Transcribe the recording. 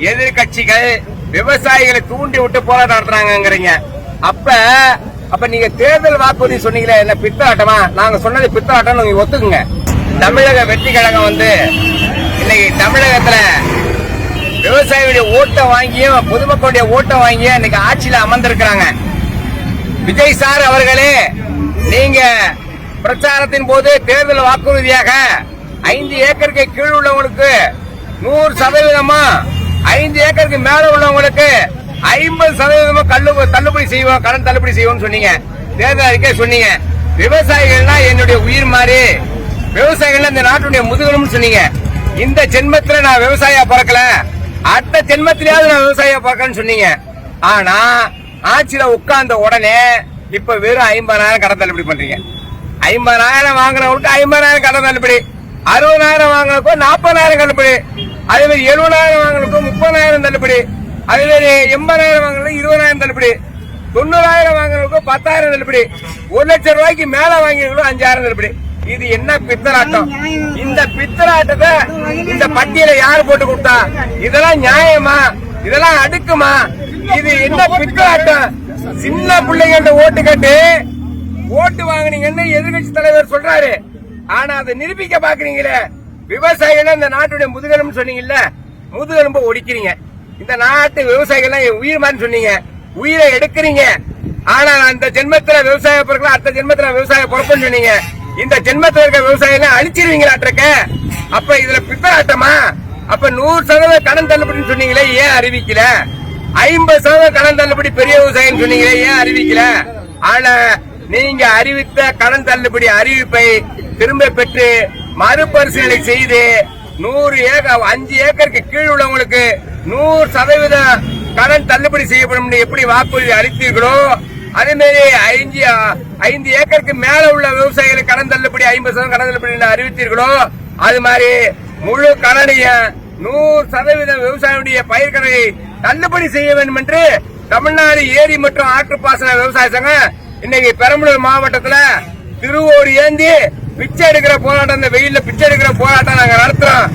எதிர்கட்சிகள் விவசாயிகளை தூண்டி விட்டு போராட்டம் நடத்துறாங்கிறீங்க. அப்ப நீங்க தேர்தல் வாக்குறுதி சொன்னீங்களே என்ன பித்தலாட்டமா? நாங்க சொன்னது பித்தலாட்டம் நீங்க ஒத்துக்குங்க. தமிழக வெற்றி கழகம் இன்னைக்கு தமிழகத்துல விவசாயிகளுடைய ஓட்டை வாங்கியும் பொதுமக்களுடைய ஓட்டை வாங்கியும் இன்னைக்கு ஆட்சியில அமர்ந்திருக்கிறாங்க. விஜய் சார் அவர்களே, நீங்க பிரச்சாரத்தின் போது தேர்தல் வாக்குறுதியாக 5 ஏக்கருக்கு கீழ் உள்ளவங்களுக்கு 100%, 5 ஏக்கருக்கு மேல உள்ளவங்களுக்கு 50% தள்ளுபடி செய்வோம், கடன் தள்ளுபடி செய்வோம் சொன்னீங்க. தேர்தல் அறிக்கை சொன்னீங்க. விவசாயிகள்னா என்னுடைய உயிர் மாதிரி, விவசாயிகள் இந்த நாட்டுடைய முதுகெலும்புன்னு சொன்னீங்க. இந்த ஜென்மத்துல நான் விவசாயியா பிறக்கல, அடுத்த ஜென்மத்திலேயாவது நான் விவசாயியா பிறக்கன்னு சொன்னீங்க. ஆனா ஆட்சியில உட்கார்ந்த உடனே இப்ப வெறும் 50,000 கடன் தள்ளுபடி பண்றீங்க. 50,000 வாங்கினவங்களுக்கு 50,000 கடன் தள்ளுபடி, 60,000 வாங்கினவங்களுக்கும் 40,000 தள்ளுபடி, அதே மாதிரி 70,000 வாங்கினவங்களுக்கும் 30,000 தள்ளுபடி, அதே மாதிரி 80,000 வாங்கினவங்களுக்கு 20,000 தள்ளுபடி, 90,000 வாங்கினவங்களுக்கும் 10,000 தள்ளுபடி, 1 லட்சம் ரூபாய்க்கு மேல வாங்கினவங்களுக்கும் 5,000 தள்ளுபடி. இது என்ன பித்தலாட்டம்? இந்த பித்தலாட்டத்தை இந்த பட்டியலை யாரு போட்டு கொடுத்தா? இதெல்லாம் நியாயமா? இதெல்லாம் அடுக்குமா? இது என்ன பித்தலாட்டம்? சின்ன பிள்ளைங்கள்ட்ட ஓட்டு கட்டு ஓட்டு வாங்கினீங்கன்னு எதிர்கட்சி தலைவர் சொல்றாரு. ஆனா அதை நிரூபிக்க பாக்குறீங்களே. விவசாயிகள் இந்த நாட்டுடைய முதுகெலும்பு சொன்னீங்கல்ல, முதுகெலும்பு ஒடிக்கிறீங்க. இந்த நாட்டு விவசாயிகள் என் உயிர் மாதிரி சொன்னீங்க, உயிரை எடுக்கிறீங்க. ஆனா அந்த ஜென்மத்துல விவசாய பொருட்கள், அடுத்த ஜென்மத்துல விவசாய பொறுப்புன்னு சொன்னீங்க. இந்த ஜென்மத்தில் இருக்க விவசாயிகள் அழிச்சிருவீங்களாட்டிருக்க. அப்ப இதுல பித்தலாட்டமா? அப்ப 100% கடன் தள்ளுபடின்னு சொன்னீங்களே, ஏன் அறிவிக்கல? 50% கடன் தள்ளுபடி பெரிய விவசாயின்னு சொன்னீங்களே, ஏன் அறிவிக்கல? ஆனா நீங்க அறிவித்த கடன் தள்ளுபடி அறிவிப்பை திரும்ப பெற்று மறுபரிசீலனை செய்து 5 ஏக்கருக்கு கீழ் உள்ளவங்களுக்கு 100% கடன் தள்ளுபடி செய்யப்படும் எப்படி வாக்குறுதி அளித்தீர்களோ, அதே மாதிரி 5 ஏக்கருக்கு மேல உள்ள விவசாயிகளுக்கு கடன் தள்ளுபடி 50% கடன் தள்ளுபடி அறிவித்தீர்களோ, அது மாதிரி முழு கடனையும் 100% விவசாயியுடைய பயிர்கடனை தள்ளுபடி செய்ய வேண்டும் என்று தமிழ்நாடு ஏரி மற்றும் ஆற்றுப்பாசன விவசாய சங்கம் இன்னைக்கு பெரம்பலூர் மாவட்டத்துல திருவோடு ஏந்தி பிச்சை எடுக்கிற போராட்டம், இந்த வெயில்ல பிச்சை எடுக்கிற போராட்டம் நாங்க நடத்துறோம்.